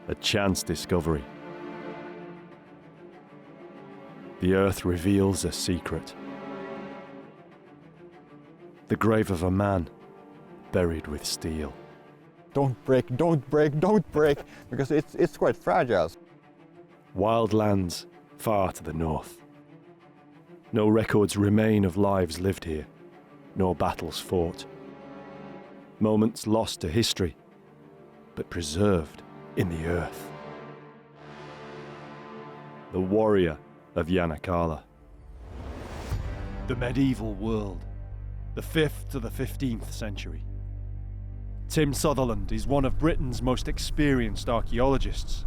a chance discovery. The earth reveals a secret. The grave of a man buried with steel. Don't break, don't break, don't break, because it's quite fragile. Wild lands far to the north. No records remain of lives lived here, nor battles fought. Moments lost to history, but preserved in the earth. The warrior of Yanakkala. The medieval world, the 5th to the 15th century. Tim Sutherland is one of Britain's most experienced archaeologists.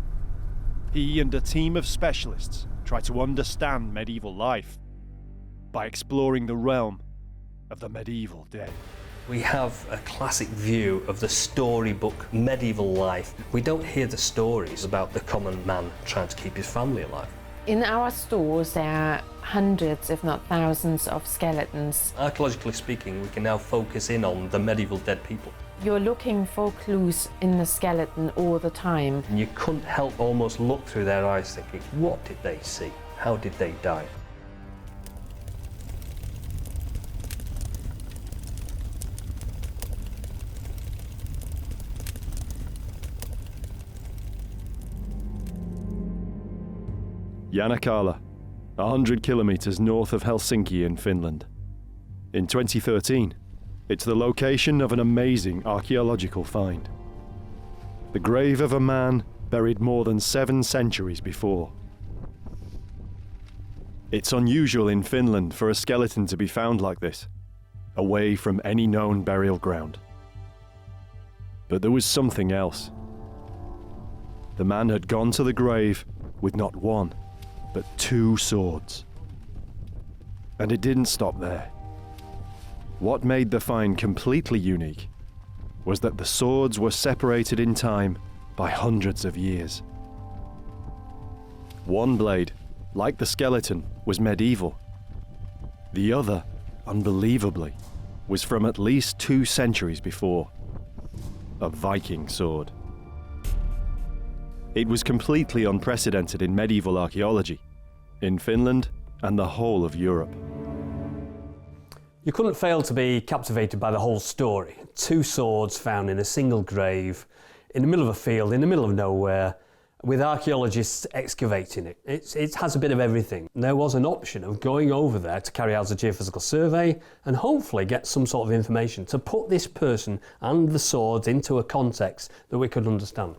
He and a team of specialists try to understand medieval life by exploring the realm of the medieval dead. We have a classic view of the storybook medieval life. We don't hear the stories about the common man trying to keep his family alive. In our stores there are hundreds, if not thousands, of skeletons. Archaeologically speaking, we can now focus in on the medieval dead people. You're looking for clues in the skeleton all the time. And you couldn't help almost look through their eyes thinking, what did they see? How did they die? Yanakkala, 100 kilometers north of Helsinki in Finland. In 2013, it's the location of an amazing archaeological find. The grave of a man buried more than 7 centuries before. It's unusual in Finland for a skeleton to be found like this, away from any known burial ground. But there was something else. The man had gone to the grave with not one, but 2 swords. And it didn't stop there. What made the find completely unique was that the swords were separated in time by hundreds of years. One blade, like the skeleton, was medieval. The other, unbelievably, was from at least 2 centuries before. A Viking sword. It was completely unprecedented in medieval archaeology, in Finland and the whole of Europe. You couldn't fail to be captivated by the whole story. 2 swords found in a single grave, in the middle of a field, in the middle of nowhere, with archaeologists excavating it. It has a bit of everything. There was an option of going over there to carry out a geophysical survey and hopefully get some sort of information to put this person and the swords into a context that we could understand.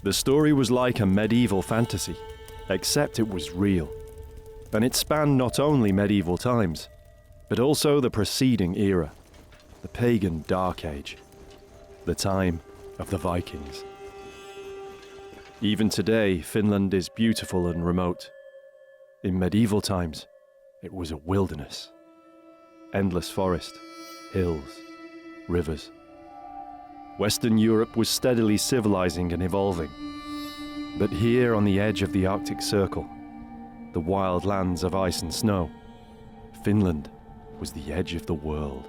The story was like a medieval fantasy, except it was real. And it spanned not only medieval times, but also the preceding era, the pagan Dark Age, the time of the Vikings. Even today, Finland is beautiful and remote. In medieval times, it was a wilderness. Endless forest, hills, rivers. Western Europe was steadily civilizing and evolving. But here on the edge of the Arctic Circle, the wild lands of ice and snow, Finland was the edge of the world.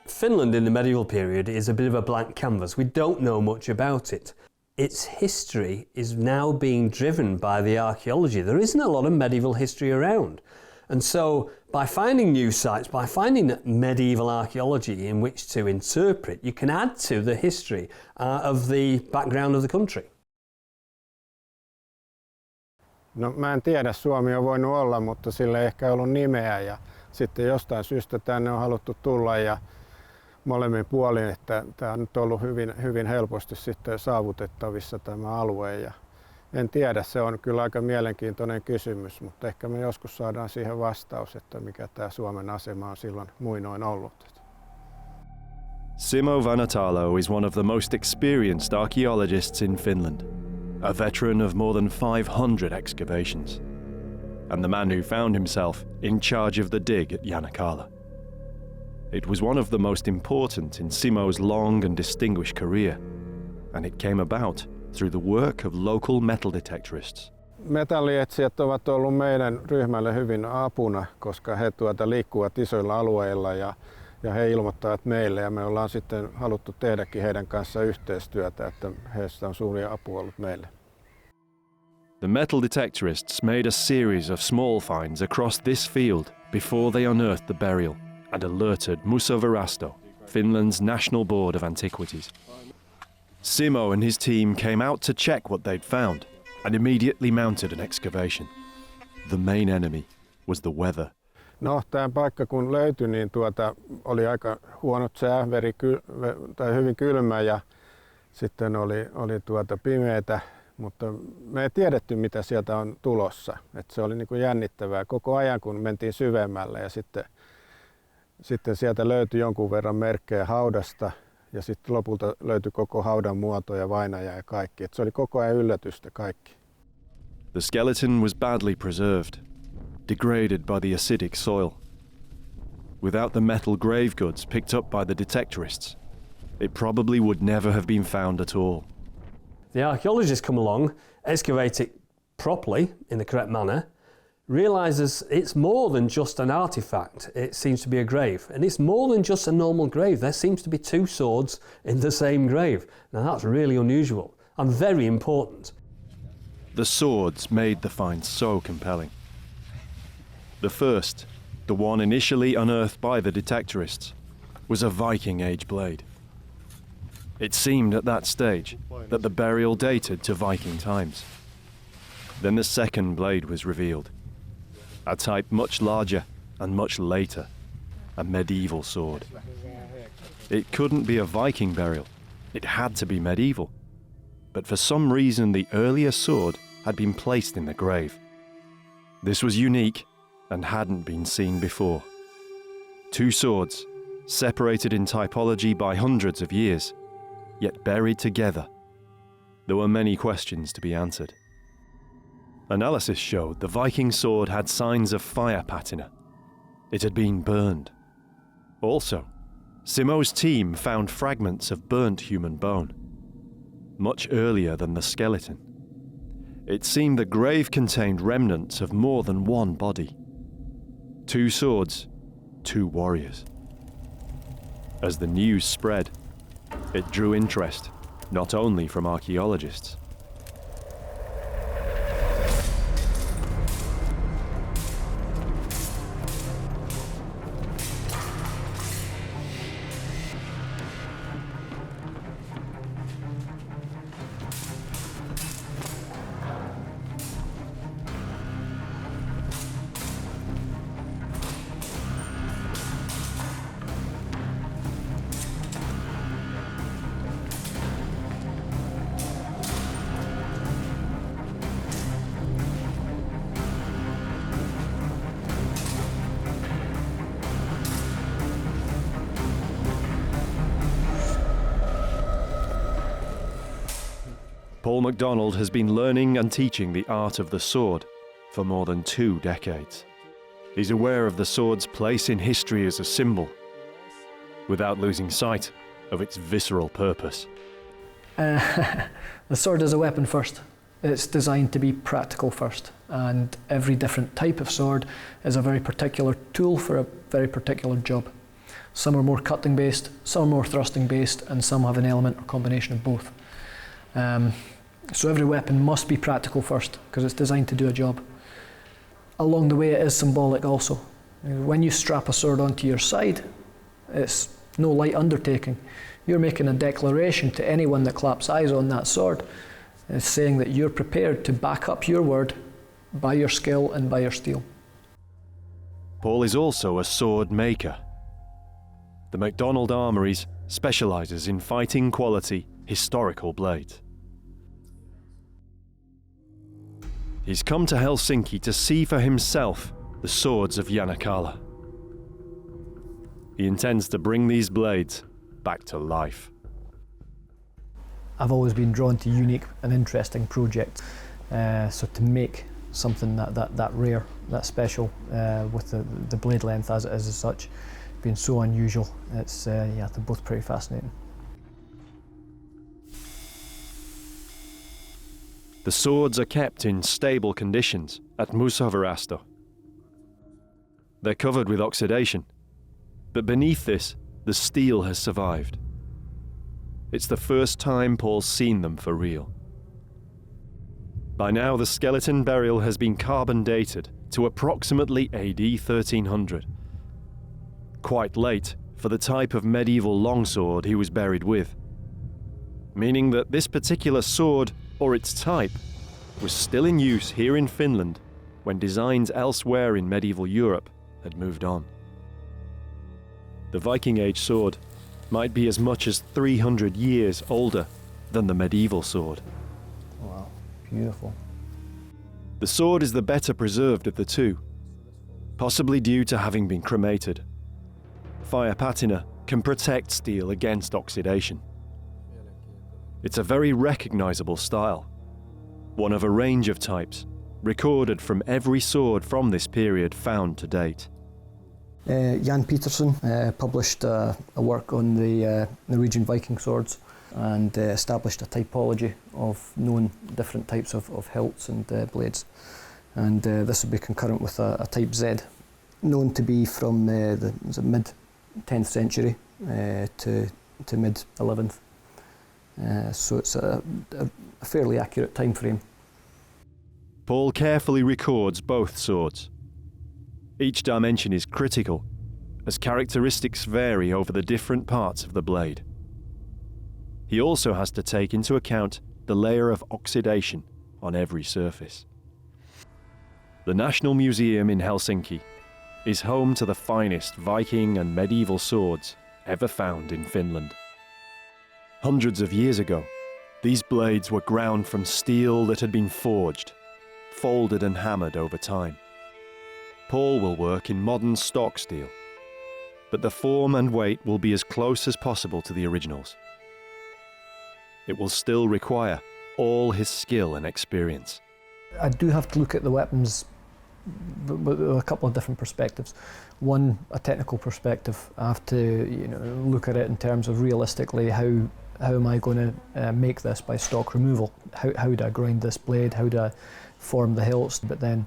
Finland in the medieval period is a bit of a blank canvas. We don't know much about it. Its history is now being driven by the archaeology. There isn't a lot of medieval history around. And so by finding new sites, by finding medieval archaeology in which to interpret, you can add to the history of the background of the country. No mä en tiedä, Suomi on voinut olla, mutta sillä ei ehkä ollut nimeä ja sitten jostain syystä tänne on haluttu tulla ja molemmin puolin, että tämä on nyt ollut hyvin helposti sitten saavutettavissa tämä alue ja en tiedä, se on kyllä aika mielenkiintoinen kysymys, mutta ehkä me joskus saadaan siihen vastaus, että mikä tämä Suomen asema on silloin muinoin ollut. Simo Vanhatalo is one of the most experienced archaeologists in Finland, a veteran of more than 500 excavations, and the man who found himself in charge of the dig at Yanakkala. It was one of the most important in Simo's long and distinguished career, and it came about through the work of local metal detectorists. Metallietsijät ovat olleet meidän ryhmälle hyvin apuna, koska he liikkuvat isoilla alueilla ja ja he ilmoittavat meille ja me ollaan sitten haluttu tehdäkin heidän kanssa yhteistyötä, että heistä on suuria apua ollut meille. The metal detectorists made a series of small finds across this field before they unearthed the burial and alerted Museovirasto, Finland's National Board of Antiquities. Simo and his team came out to check what they'd found and immediately mounted an excavation. The main enemy was the weather. No, tämä paikka kun löytyi, niin oli aika huonot sää, hyvin kylmä ja sitten oli pimeätä, mutta me ei tiedetty mitä sieltä on tulossa. Et se oli niin kuin jännittävää koko ajan kun mentiin syvemmälle ja sitten sieltä löytyi jonkun verran merkkejä haudasta ja sitten lopulta löytyi koko haudan muoto ja vainaja ja kaikki. Et se oli koko ajan yllätystä kaikki. The skeleton was badly preserved, degraded by the acidic soil. Without the metal grave goods picked up by the detectorists, it probably would never have been found at all. The archaeologists come along, excavate it properly, in the correct manner, realises it's more than just an artefact. It seems to be a grave. And it's more than just a normal grave. There seems to be two swords in the same grave. Now that's really unusual and very important. The swords made the find so compelling. The first, the one initially unearthed by the detectorists, was a Viking Age blade. It seemed at that stage that the burial dated to Viking times. Then the second blade was revealed, a type much larger and much later, a medieval sword. It couldn't be a Viking burial, it had to be medieval. But for some reason the earlier sword had been placed in the grave. This was unique and hadn't been seen before. Two swords, separated in typology by hundreds of years, yet buried together. There were many questions to be answered. Analysis showed the Viking sword had signs of fire patina. It had been burned. Also, Simo's team found fragments of burnt human bone, much earlier than the skeleton. It seemed the grave contained remnants of more than one body. Two swords, two warriors. As the news spread, it drew interest, not only from archaeologists. Paul MacDonald has been learning and teaching the art of the sword for more than 2 decades. He's aware of the sword's place in history as a symbol, without losing sight of its visceral purpose. The sword is a weapon first. It's designed to be practical first, and every different type of sword is a very particular tool for a very particular job. Some are more cutting based, some are more thrusting based, and some have an element or combination of both. So every weapon must be practical first, because it's designed to do a job. Along the way it is symbolic also. When you strap a sword onto your side, it's no light undertaking. You're making a declaration to anyone that claps eyes on that sword. It's saying that you're prepared to back up your word by your skill and by your steel. Paul is also a sword maker. The MacDonald Armouries specialises in fighting quality, historical blades. He's come to Helsinki to see for himself the swords of Yanakkala. He intends to bring these blades back to life. I've always been drawn to unique and interesting projects. So to make something that rare, that special, with the blade length as it is as such, being so unusual, it's they're both pretty fascinating. The swords are kept in stable conditions at Museovirasto. They're covered with oxidation, But beneath this, the steel has survived. It's the first time Paul's seen them for real. By now, the skeleton burial has been carbon dated to approximately AD 1300. Quite late for the type of medieval longsword he was buried with, meaning that this particular sword, or its type, was still in use here in Finland when designs elsewhere in medieval Europe had moved on. The Viking Age sword might be as much as 300 years older than the medieval sword. Wow, beautiful. The sword is the better preserved of the two, possibly due to having been cremated. Fire patina can protect steel against oxidation. It's a very recognizable style, one of a range of types, recorded from every sword from this period found to date. Jan Petersen published a work on the Norwegian Viking swords and established a typology of known different types of hilts and blades. And this would be concurrent with a type Z, known to be from the mid-10th century to mid-11th. So it's a fairly accurate time frame. Paul carefully records both swords. Each dimension is critical, as characteristics vary over the different parts of the blade. He also has to take into account the layer of oxidation on every surface. The National Museum in Helsinki is home to the finest Viking and medieval swords ever found in Finland. Hundreds of years ago, these blades were ground from steel that had been forged, folded and hammered over time. Paul will work in modern stock steel, but the form and weight will be as close as possible to the originals. It will still require all his skill and experience. I do have to look at the weapons with a couple of different perspectives. One, a technical perspective. I have to look at it in terms of realistically how am I going to make this by stock removal? How do I grind this blade? How do I form the hilts? But then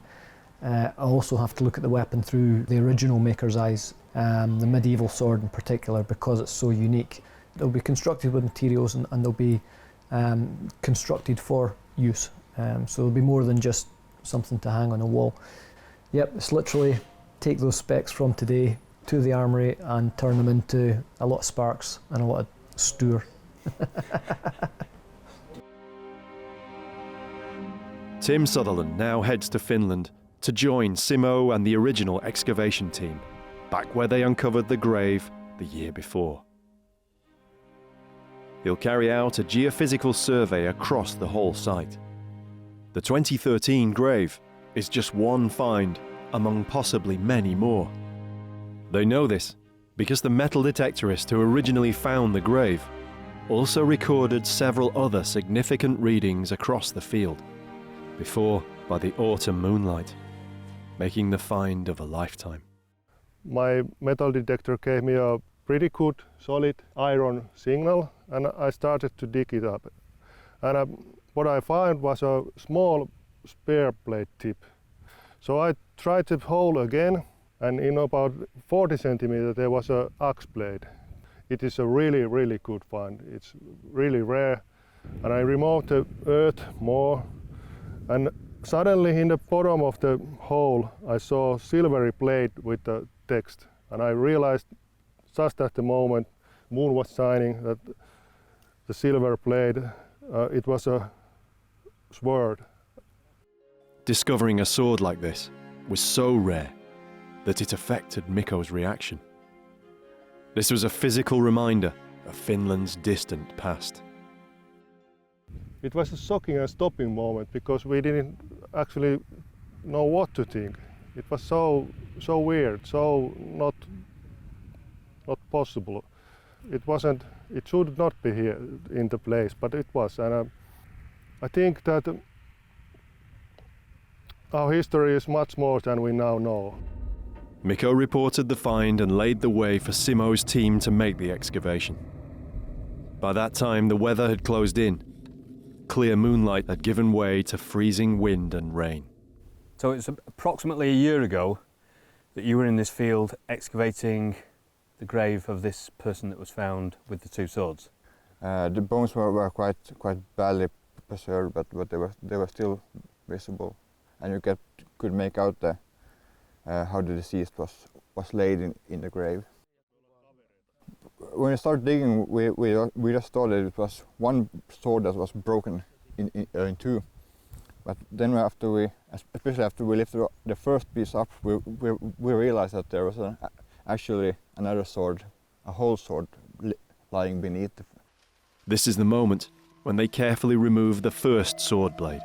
I also have to look at the weapon through the original maker's eyes, the medieval sword in particular, because it's so unique. They'll be constructed with materials and they'll be constructed for use. So there'll be more than just something to hang on a wall. Yep, it's literally take those specs from today to the armoury and turn them into a lot of sparks and a lot of stour. Tim Sutherland now heads to Finland to join Simo and the original excavation team, back where they uncovered the grave the year before. He'll carry out a geophysical survey across the whole site. The 2013 grave is just one find among possibly many more. They know this because the metal detectorist who originally found the grave also recorded several other significant readings across the field, before by the autumn moonlight, making the find of a lifetime. My metal detector gave me a pretty good solid iron signal, and I started to dig it up. And what I found was a small spear blade tip. So I tried the hole again, and in about 40 centimeters there was an axe blade. It is a really, really good find. It's really rare. And I removed the earth more, and suddenly in the bottom of the hole I saw a silvery blade with the text, and I realized just at the moment moon was shining that the silver blade, it was a sword. Discovering a sword like this was so rare that it affected Mikko's reaction. This was a physical reminder of Finland's distant past. It was a shocking and stopping moment because we didn't actually know what to think. It was so weird, so not possible. It should not be here in the place, but it was. And I think that our history is much more than we now know. Mikko reported the find and laid the way for Simo's team to make the excavation. By that time, the weather had closed in. Clear moonlight had given way to freezing wind and rain. So it's approximately a year ago that you were in this field excavating the grave of this person that was found with the two swords? The bones were quite badly preserved, but they were still visible, and you could make out how the deceased was laid in the grave. When we started digging, we just thought that it was one sword that was broken in two. But then especially after we lifted the first piece up, we realized that there was actually another sword, a whole sword, lying beneath. This is the moment when they carefully remove the first sword blade.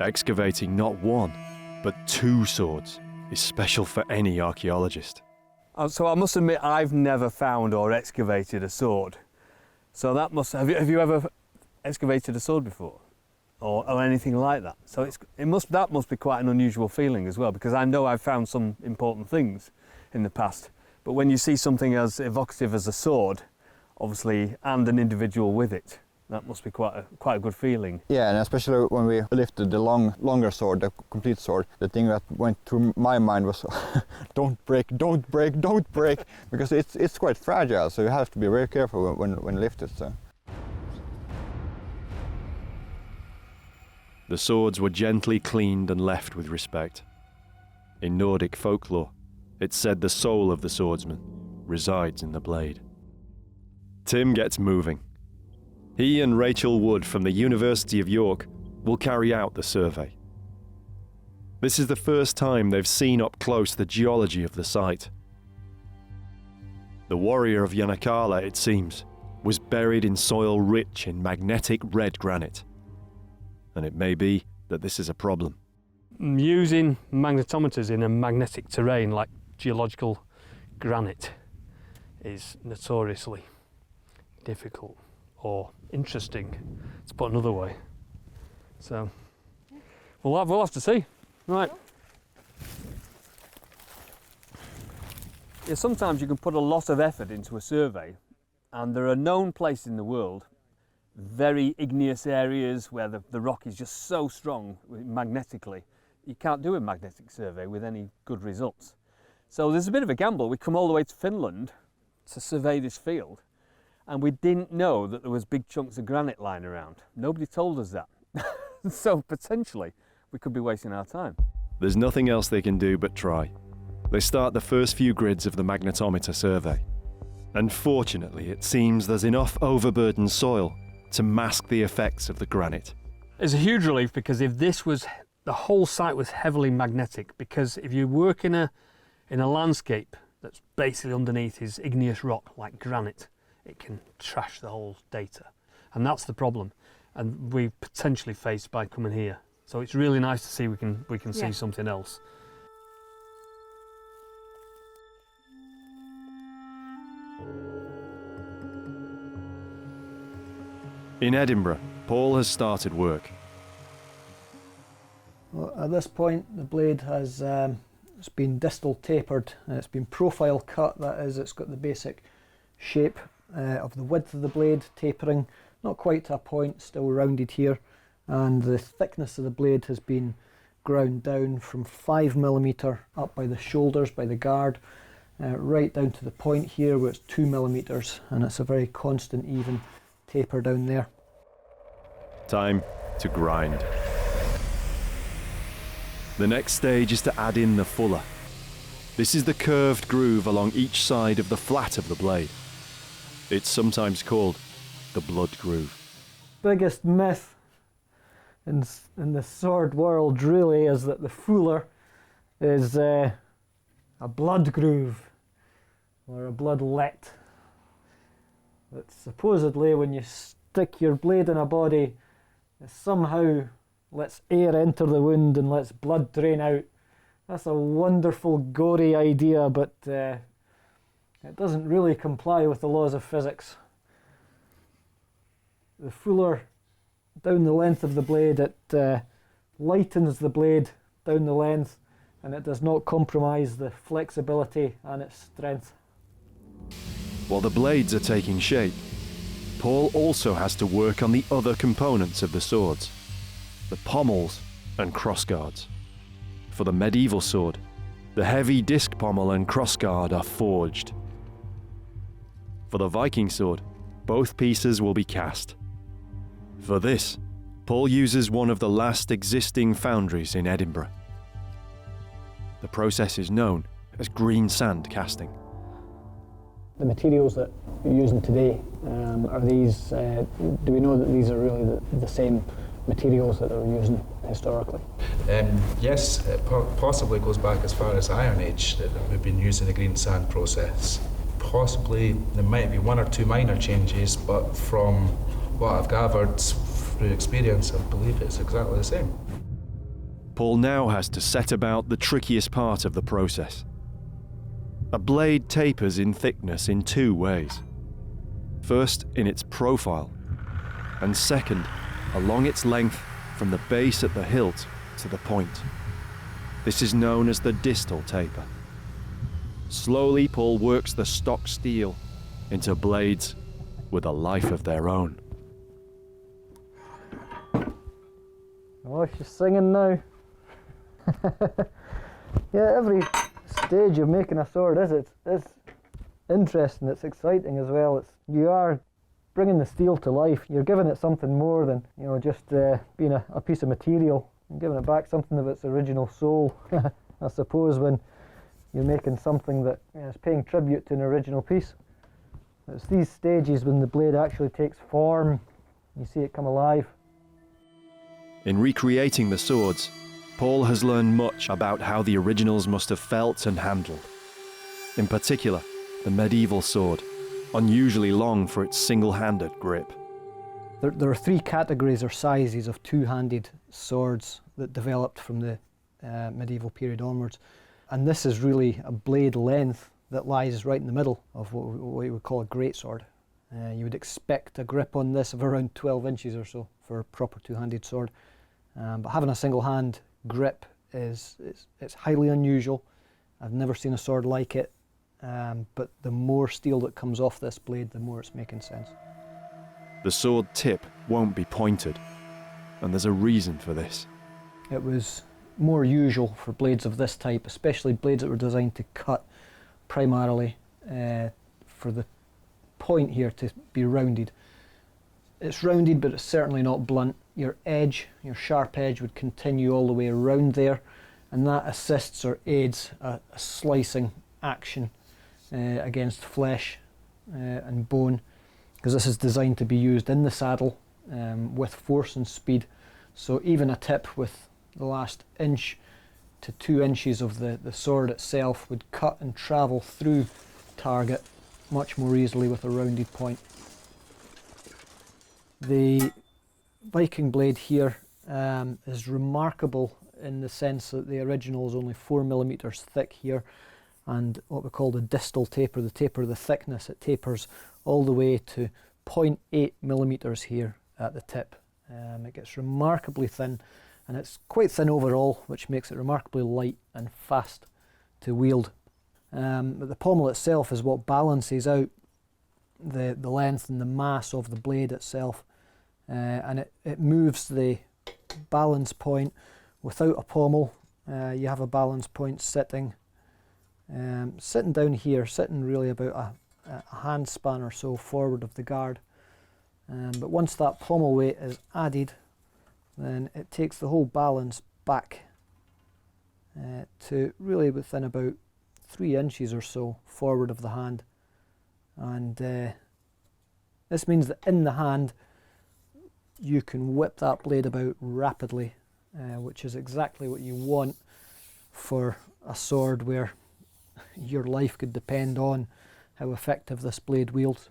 Excavating not one, but two swords is special for any archaeologist. So I must admit, I've never found or excavated a sword. So that must have you ever excavated a sword before, or anything like that? So that must be quite an unusual feeling as well, because I know I've found some important things in the past. But when you see something as evocative as a sword, obviously, and an individual with it, that must be quite a good feeling. Yeah, and especially when we lifted the longer sword, the complete sword, the thing that went through my mind was, don't break, don't break, don't break, because it's quite fragile, so you have to be very careful when lifted. So. The swords were gently cleaned and left with respect. In Nordic folklore, it's said the soul of the swordsman resides in the blade. Tim gets moving. He and Rachel Wood from the University of York will carry out the survey. This is the first time they've seen up close the geology of the site. The warrior of Yanakkala, it seems, was buried in soil rich in magnetic red granite. And it may be that this is a problem. Using magnetometers in a magnetic terrain like geological granite is notoriously difficult or interesting, to put another way. So we'll have to see. Right. Yeah, sometimes you can put a lot of effort into a survey, and there are known places in the world, very igneous areas where the rock is just so strong magnetically, you can't do a magnetic survey with any good results. So there's a bit of a gamble. We come all the way to Finland to survey this field, and we didn't know that there was big chunks of granite lying around. Nobody told us that. So potentially we could be wasting our time. There's nothing else they can do but try. They start the first few grids of the magnetometer survey. And fortunately, it seems there's enough overburdened soil to mask the effects of the granite. It's a huge relief, because if the whole site was heavily magnetic, because if you work in a landscape that's basically underneath is igneous rock like granite, it can trash the whole data. And that's the problem. And we potentially faced by coming here. So it's really nice to see we can see something else. In Edinburgh, Paul has started work. Well, at this point, the blade has it's been distal tapered, and it's been profile cut. That is, it's got the basic shape of the width of the blade tapering, not quite to a point, still rounded here, and the thickness of the blade has been ground down from 5mm up by the shoulders, by the guard, right down to the point here where it's 2mm, and it's a very constant, even taper down there. Time to grind. The next stage is to add in the fuller. This is the curved groove along each side of the flat of the blade. It's sometimes called the blood groove. Biggest myth in the sword world really is that the fuller is a blood groove or a bloodlet. That supposedly when you stick your blade in a body, it somehow lets air enter the wound and lets blood drain out. That's a wonderful gory idea, but it doesn't really comply with the laws of physics. The fuller down the length of the blade, it lightens the blade down the length, and it does not compromise the flexibility and its strength. While the blades are taking shape, Paul also has to work on the other components of the swords, the pommels and crossguards. For the medieval sword, the heavy disc pommel and crossguard are forged, For the Viking sword, both pieces will be cast. For this, Paul uses one of the last existing foundries in Edinburgh. The process is known as green sand casting. The materials that you're using today, are these, do we know that these are really the same materials that they were using historically? Yes, it possibly goes back as far as Iron Age that we've been using the green sand process. Possibly there might be one or two minor changes, but from what I've gathered through experience, I believe it's exactly the same. Paul now has to set about the trickiest part of the process. A blade tapers in thickness in two ways. First, in its profile, and second, along its length from the base at the hilt to the point. This is known as the distal taper. Slowly, Paul works the stock steel into blades with a life of their own. Oh, she's singing now. Yeah, every stage of making a sword is interesting, it's exciting as well. You are bringing the steel to life. You're giving it something more than, you know, just being a piece of material. You're giving it back something of its original soul. I suppose when you're making something that, you know, is paying tribute to an original piece. It's these stages when the blade actually takes form, you see it come alive. In recreating the swords, Paul has learned much about how the originals must have felt and handled. In particular, the medieval sword, unusually long for its single-handed grip. There are three categories or sizes of two-handed swords that developed from the medieval period onwards. And this is really a blade length that lies right in the middle of what you would call a greatsword. You would expect a grip on this of around 12 inches or so for a proper two-handed sword. But having a single-hand grip it's highly unusual. I've never seen a sword like it. But the more steel that comes off this blade, the more it's making sense. The sword tip won't be pointed, and there's a reason for this. It was more usual for blades of this type, especially blades that were designed to cut primarily, for the point here to be rounded. It's rounded, but it's certainly not blunt. Your edge, your sharp edge, would continue all the way around there, and that assists or aids a slicing action against flesh and bone, because this is designed to be used in the saddle with force and speed. So even a tip with the last inch to 2 inches of the sword itself would cut and travel through target much more easily with a rounded point. The Viking blade here is remarkable in the sense that the original is only 4 millimeters thick here, and what we call the distal taper, the taper of the thickness, it tapers all the way to 0.8 millimeters here at the tip. It gets remarkably thin, and it's quite thin overall, which makes it remarkably light and fast to wield. But the pommel itself is what balances out the length and the mass of the blade itself, and it moves the balance point. Without a pommel, you have a balance point sitting down here, sitting really about a hand span or so forward of the guard. But once that pommel weight is added, then it takes the whole balance back to really within about 3 inches or so forward of the hand. And this means that in the hand you can whip that blade about rapidly, which is exactly what you want for a sword where your life could depend on how effective this blade wields.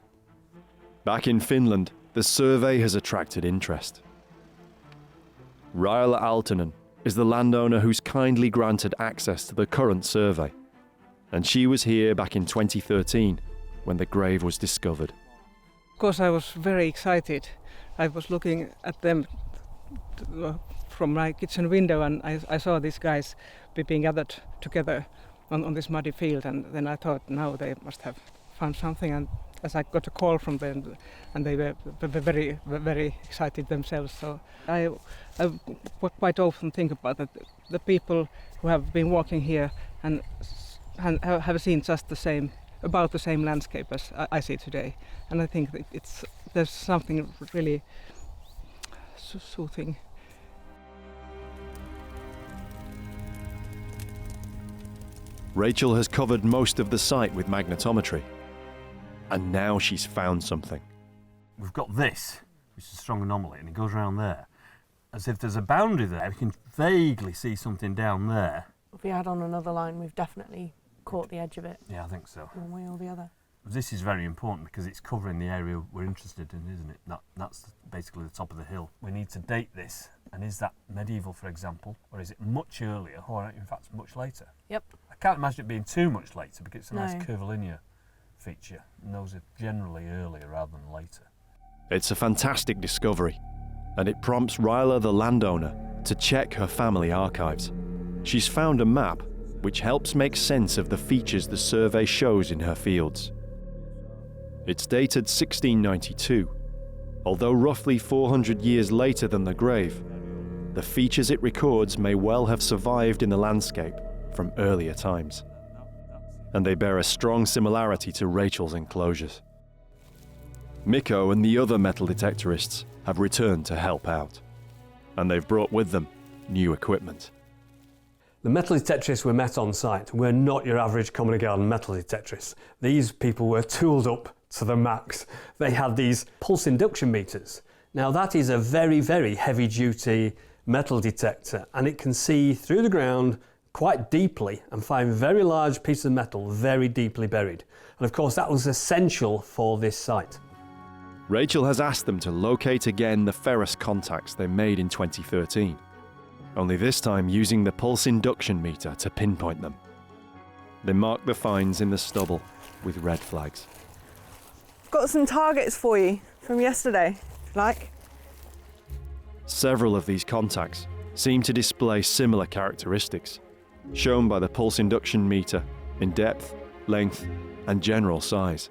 Back in Finland, the survey has attracted interest. Raila Aaltonen is the landowner who's kindly granted access to the current survey, and she was here back in 2013 when the grave was discovered. Of course, I was very excited. I was looking at them from my kitchen window, and I saw these guys being gathered together on this muddy field, and then I thought, now they must have found something. And as I got a call from them, and they were very, very excited themselves. So I quite often think about that the people who have been walking here and have seen just the same about the same landscape as I see today. And I think that there's something really soothing. Rachel has covered most of the site with magnetometry, and now she's found something. We've got this, which is a strong anomaly, and it goes around there. As if there's a boundary there, we can vaguely see something down there. If we add on another line, we've definitely caught the edge of it. Yeah, I think so. One way or the other. This is very important because it's covering the area we're interested in, isn't it? That's basically the top of the hill. We need to date this, and is that medieval, for example, or is it much earlier, or in fact much later? Yep. I can't imagine it being too much later because it's a No. nice curvilinear feature, and those are generally earlier rather than later. It's a fantastic discovery, and it prompts Ryla the landowner to check her family archives. She's found a map which helps make sense of the features the survey shows in her fields. It's dated 1692, although roughly 400 years later than the grave. The features it records may well have survived in the landscape from earlier times, and they bear a strong similarity to Rachel's enclosures. Mikko and the other metal detectorists have returned to help out, and they've brought with them new equipment. The metal detectorists we met on site were not your average common garden metal detectorists. These people were tooled up to the max. They had these pulse induction meters. Now that is a very, very heavy duty metal detector, and it can see through the ground quite deeply and find very large pieces of metal very deeply buried. And of course that was essential for this site. Rachel has asked them to locate again the ferrous contacts they made in 2013, only this time using the pulse induction meter to pinpoint them. They mark the finds in the stubble with red flags. Got some targets for you from yesterday, if you like. Several of these contacts seem to display similar characteristics, shown by the pulse induction meter in depth, length, and general size.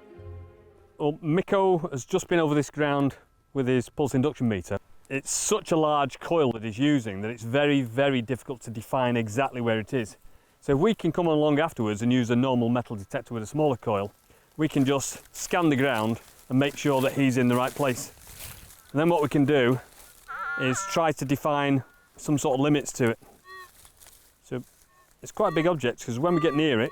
Well, Mikko has just been over this ground with his pulse induction meter. It's such a large coil that he's using that it's very, very difficult to define exactly where it is. So if we can come along afterwards and use a normal metal detector with a smaller coil, we can just scan the ground and make sure that he's in the right place. And then what we can do is try to define some sort of limits to it. So it's quite a big object because when we get near it,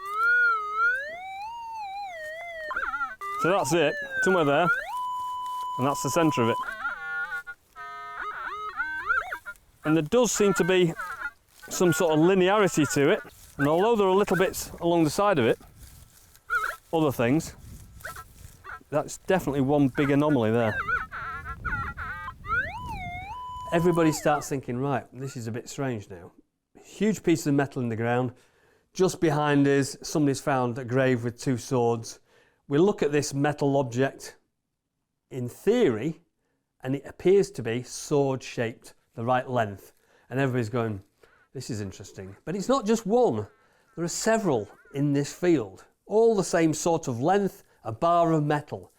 so that's it, somewhere there, and that's the centre of it. And there does seem to be some sort of linearity to it, and although there are little bits along the side of it, other things, that's definitely one big anomaly there. Everybody starts thinking, right, this is a bit strange now. Huge piece of metal in the ground. Just behind us, somebody's found a grave with two swords. We look at this metal object in theory, and it appears to be sword-shaped, the right length. And everybody's going, this is interesting. But it's not just one. There are several in this field, all the same sort of length, a bar of metal.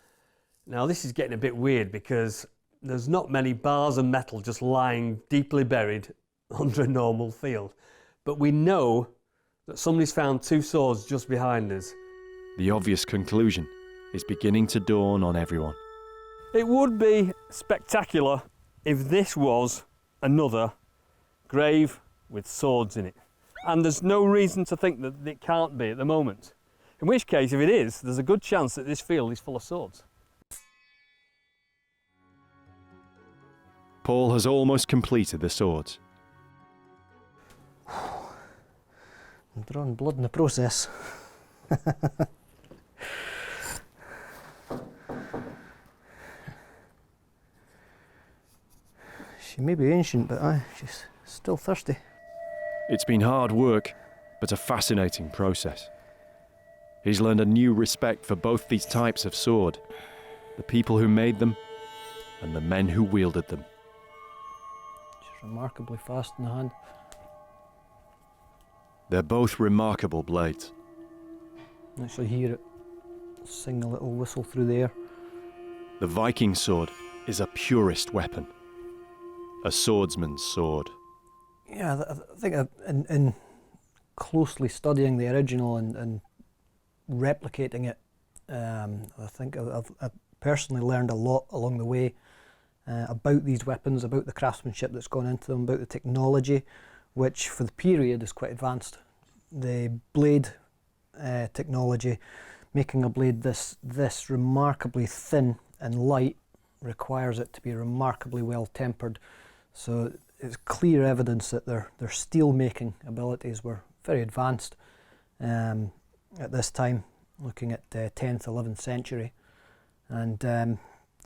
Now this is getting a bit weird because there's not many bars of metal just lying deeply buried under a normal field. But we know that somebody's found two swords just behind us. The obvious conclusion is beginning to dawn on everyone. It would be spectacular if this was another grave with swords in it. And there's no reason to think that it can't be at the moment. In which case, if it is, there's a good chance that this field is full of swords. Paul has almost completed the swords. I'm drawing blood in the process. She may be ancient, but she's still thirsty. It's been hard work, but a fascinating process. He's learned a new respect for both these types of sword, the people who made them and the men who wielded them. She's remarkably fast in the hand. They're both remarkable blades. Actually hear it sing a little whistle through the air. The Viking sword is a purist weapon, a swordsman's sword. Yeah, I think in closely studying the original and replicating it I think I've personally learned a lot along the way about these weapons, about the craftsmanship that's gone into them, about the technology, which for the period is quite advanced. The blade technology, making a blade this remarkably thin and light, requires it to be remarkably well tempered. So it's clear evidence that their steel making abilities were very advanced at this time, looking at 10th, 11th century. And the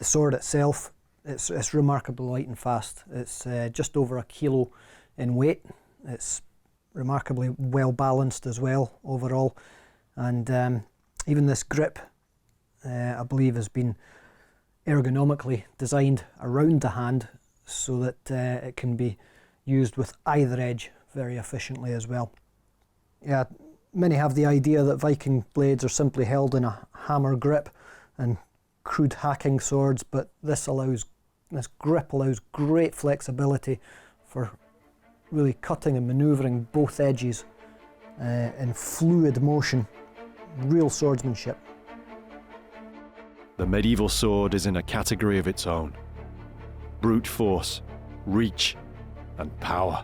sword itself, it's remarkably light and fast. It's just over 1 kilo in weight. It's remarkably well balanced as well overall. And even this grip, I believe, has been ergonomically designed around the hand so that it can be used with either edge very efficiently as well. Yeah, many have the idea that Viking blades are simply held in a hammer grip and crude hacking swords, but this grip allows great flexibility for really cutting and manoeuvring both edges in fluid motion, real swordsmanship. The medieval sword is in a category of its own. Brute force, reach, and power.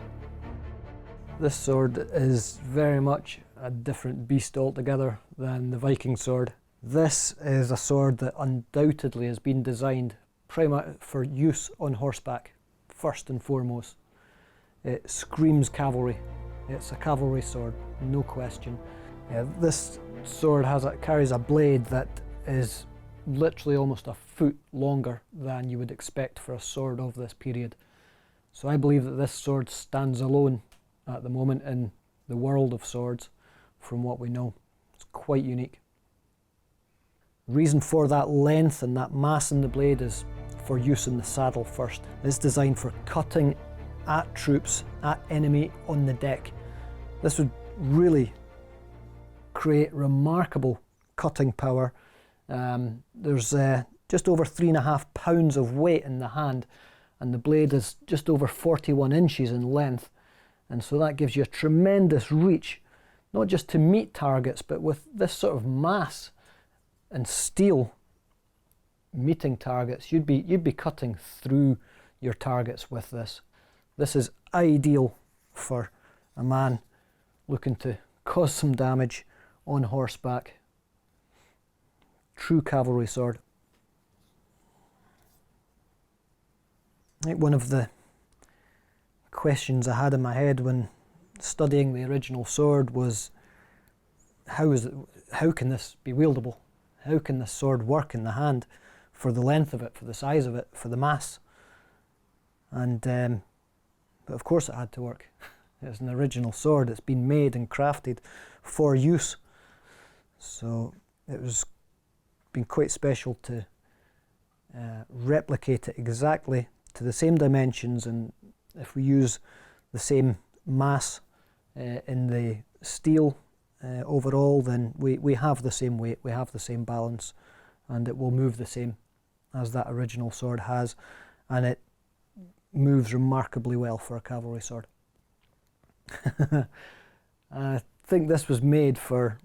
This sword is very much a different beast altogether than the Viking sword. This is a sword that undoubtedly has been designed primarily for use on horseback, first and foremost. It screams cavalry. It's a cavalry sword, no question. Yeah, this sword carries a blade that is literally almost a foot longer than you would expect for a sword of this period. So I believe that this sword stands alone at the moment in the world of swords from what we know. It's quite unique. The reason for that length and that mass in the blade is for use in the saddle first. It's designed for cutting at troops, at enemy on the deck. This would really create remarkable cutting power. There's just over 3.5 pounds of weight in the hand, and the blade is just over 41 inches in length. And so that gives you a tremendous reach, not just to meet targets, but with this sort of mass and steel meeting targets, you'd be cutting through your targets with this. This is ideal for a man looking to cause some damage on horseback. True cavalry sword. I think one of the questions I had in my head when studying the original sword was, how can this be wieldable? How can this sword work in the hand for the length of it, for the size of it, for the mass? And but of course it had to work. It's an original sword. It's been made and crafted for use. So it was been quite special to replicate it exactly to the same dimensions, and if we use the same mass in the steel overall, then we have the same weight, we have the same balance, and it will move the same as that original sword has, and it moves remarkably well for a cavalry sword. I think this was made for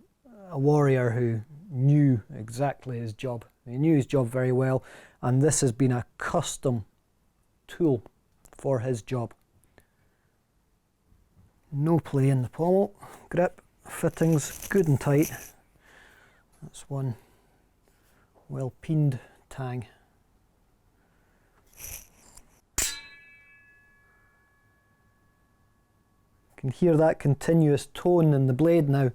a warrior who knew exactly his job. He knew his job very well, and this has been a custom tool for his job. No play in the pommel, grip, fittings good and tight. That's one well peened tang. You can hear that continuous tone in the blade now,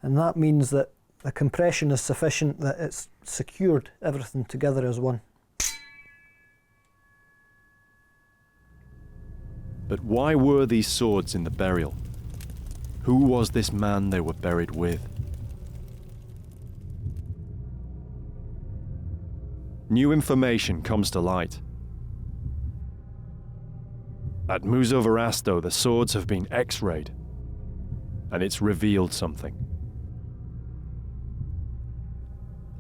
and that means that the compression is sufficient, that it's secured everything together as one. But why were these swords in the burial? Who was this man they were buried with? New information comes to light. At Museo Verasto, the swords have been X-rayed, and it's revealed something.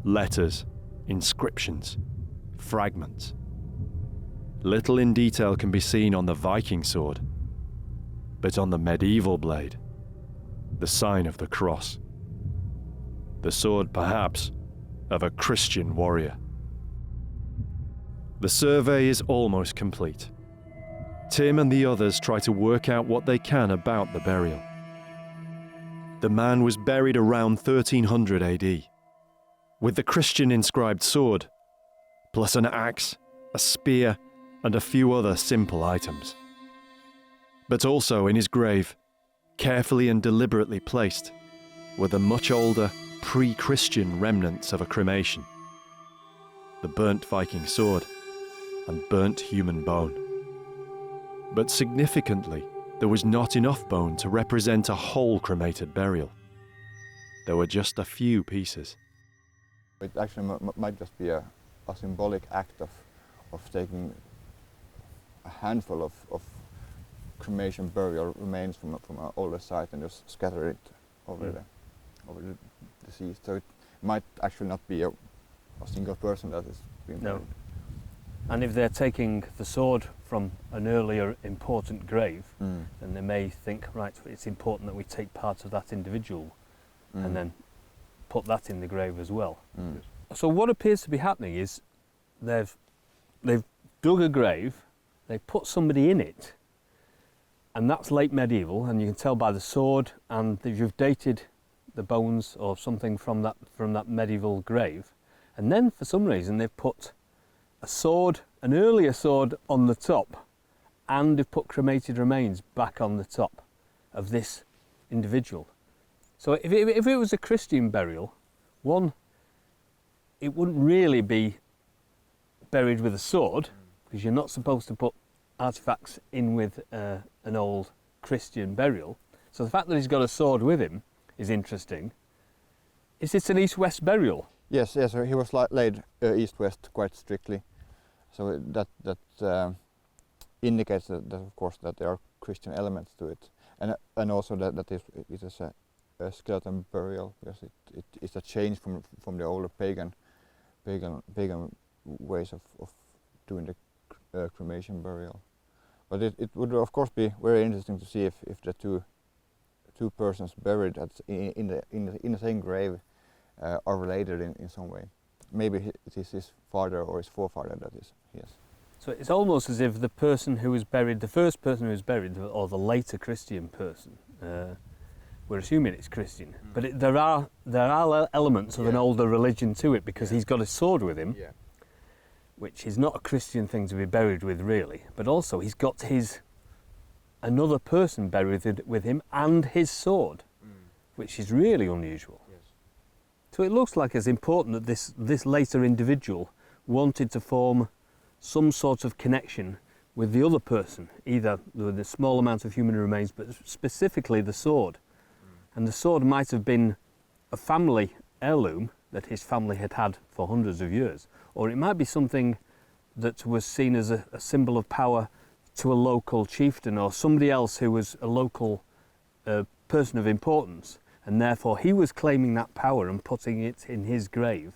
Letters, inscriptions, fragments. Little in detail can be seen on the Viking sword, but on the medieval blade, the sign of the cross. The sword, perhaps, of a Christian warrior. The survey is almost complete. Tim and the others try to work out what they can about the burial. The man was buried around 1300 AD, with the Christian inscribed sword, plus an axe, a spear, and a few other simple items. But also in his grave, carefully and deliberately placed, were the much older, pre-Christian remnants of a cremation, the burnt Viking sword, and burnt human bone. But significantly, there was not enough bone to represent a whole cremated burial. There were just a few pieces. It actually might just be a symbolic act of taking a handful of cremation burial remains from an older site and just scatter it over the deceased. So it might actually not be a single person that is being buried. And if they're taking the sword from an earlier important grave, then they may think, right, it's important that we take part of that individual and then put that in the grave as well. So what appears to be happening is they've dug a grave, they put somebody in it, and that's late medieval, and you can tell by the sword, and you've dated the bones or something from that medieval grave, and then for some reason they've put a sword, an earlier sword, on the top, and they've put cremated remains back on the top of this individual. So if it was a Christian burial, it wouldn't really be buried with a sword, because you're not supposed to put artifacts in with an old Christian burial. So the fact that he's got a sword with him is interesting. Is it an east-west burial? Yes, so he was laid east-west quite strictly. So that indicates that of course that there are Christian elements to it, and also that it is a skeleton burial, because it is a change from the older pagan ways of doing the cremation burial. But it would of course be very interesting to see if the two persons buried in the same grave are related in some way. Maybe it is his father or his forefather that is, yes. So it's almost as if the person who was buried, the first person who was buried, or the later Christian person, we're assuming it's Christian, but there are elements of an older religion to it, because he's got a sword with him, which is not a Christian thing to be buried with really, but also he's got another person buried with him and his sword, which is really unusual. So it looks like it's important that this later individual wanted to form some sort of connection with the other person, either with a small amount of human remains, but specifically the sword. And the sword might have been a family heirloom that his family had had for hundreds of years, or it might be something that was seen as a symbol of power to a local chieftain or somebody else who was a local person of importance. And therefore he was claiming that power and putting it in his grave.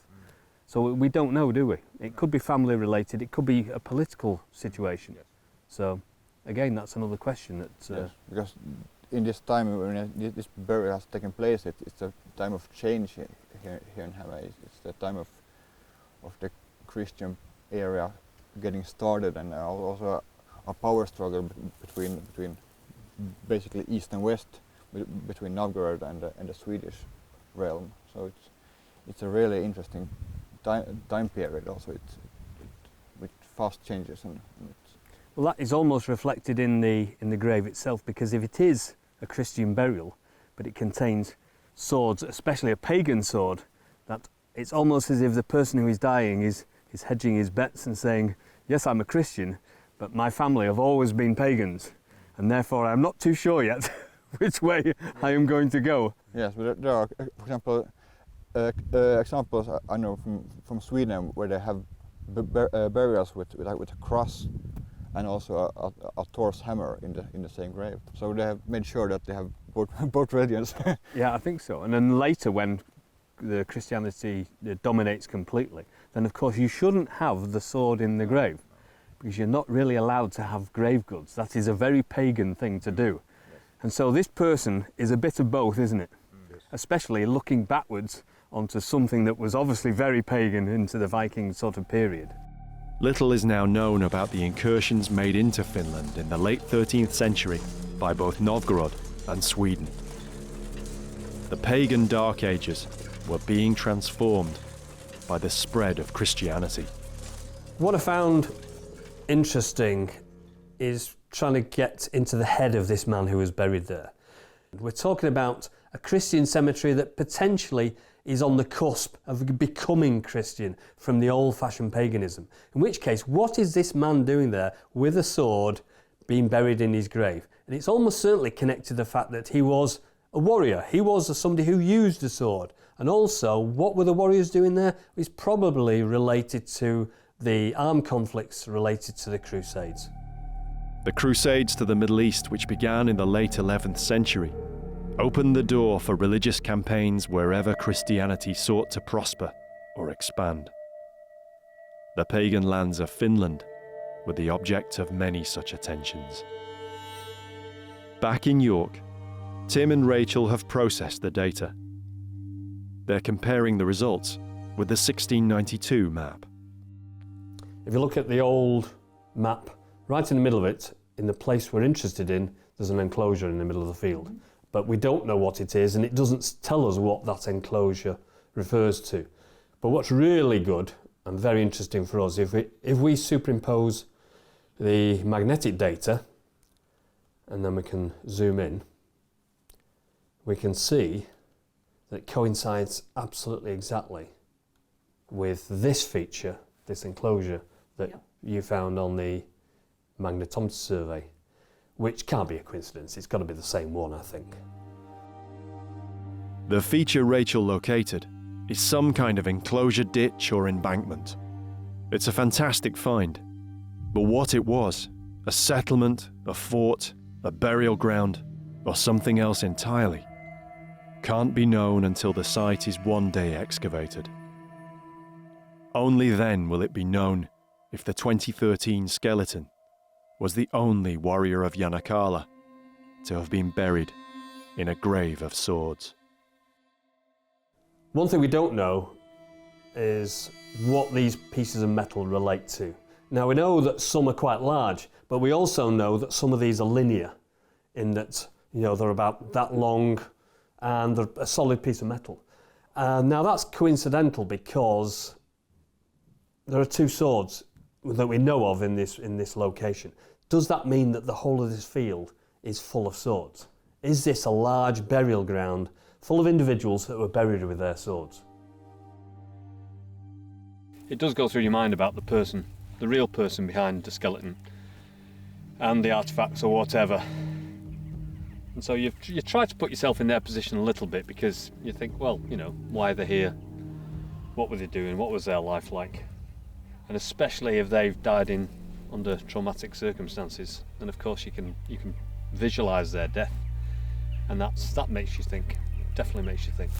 So we don't know, do we? It could be family related, it could be a political situation. So again, that's another question that... because in this time when this burial has taken place, it's a time of change here in Hawaii. It's the time of the Christian era getting started, and also a power struggle between basically east and west, between Novgorod and the Swedish realm. So it's a really interesting time period also, with fast changes. Well, that is almost reflected in the grave itself, because if it is a Christian burial, but it contains swords, especially a pagan sword, that it's almost as if the person who is dying is hedging his bets and saying, yes, I'm a Christian, but my family have always been pagans, and therefore I'm not too sure yet which way I am going to go. Yes, but there are, for example, examples I know from Sweden where they have burials with a cross and also a Thor's hammer in the same grave. So they have made sure that they have both religions. Yeah, I think so. And then later, when the Christianity dominates completely, then of course you shouldn't have the sword in the grave, because you're not really allowed to have grave goods. That is a very pagan thing to do. And so this person is a bit of both, isn't it? Especially looking backwards onto something that was obviously very pagan into the Viking sort of period. Little is now known about the incursions made into Finland in the late 13th century by both Novgorod and Sweden. The pagan Dark Ages were being transformed by the spread of Christianity. What I found interesting is trying to get into the head of this man who was buried there. We're talking about a Christian cemetery that potentially is on the cusp of becoming Christian from the old-fashioned paganism. In which case, what is this man doing there with a sword being buried in his grave? And it's almost certainly connected to the fact that he was a warrior. He was somebody who used a sword. And also, what were the warriors doing there? It's probably related to the armed conflicts related to the Crusades. The Crusades to the Middle East, which began in the late 11th century, opened the door for religious campaigns wherever Christianity sought to prosper or expand. The pagan lands of Finland were the object of many such attentions. Back in York, Tim and Rachel have processed the data. They're comparing the results with the 1692 map. If you look at the old map, right in the middle of it, in the place we're interested in, there's an enclosure in the middle of the field. But we don't know what it is, and it doesn't tell us what that enclosure refers to. But what's really good and very interesting for us, if we superimpose the magnetic data, and then we can zoom in, we can see that it coincides absolutely exactly with this feature, this enclosure that you found on the magnetometer survey, which can't be a coincidence. It's got to be the same one, I think. The feature Rachel located is some kind of enclosure ditch or embankment. It's a fantastic find, but what it was, a settlement, a fort, a burial ground, or something else entirely, can't be known until the site is one day excavated. Only then will it be known if the 2013 skeleton was the only warrior of Yanakkala to have been buried in a grave of swords. One thing we don't know is what these pieces of metal relate to. Now we know that some are quite large, but we also know that some of these are linear, in that they're about that long and they're a solid piece of metal. Now that's coincidental because there are two swords that we know of in this location. Does that mean that the whole of this field is full of swords? Is this a large burial ground full of individuals that were buried with their swords? It does go through your mind about the person, the real person behind the skeleton and the artefacts or whatever. And so you try to put yourself in their position a little bit, because you think, well, why are they here? What were they doing? What was their life like? And especially if they've died under traumatic circumstances, then of course you can visualise their death, and that makes you think. Definitely makes you think.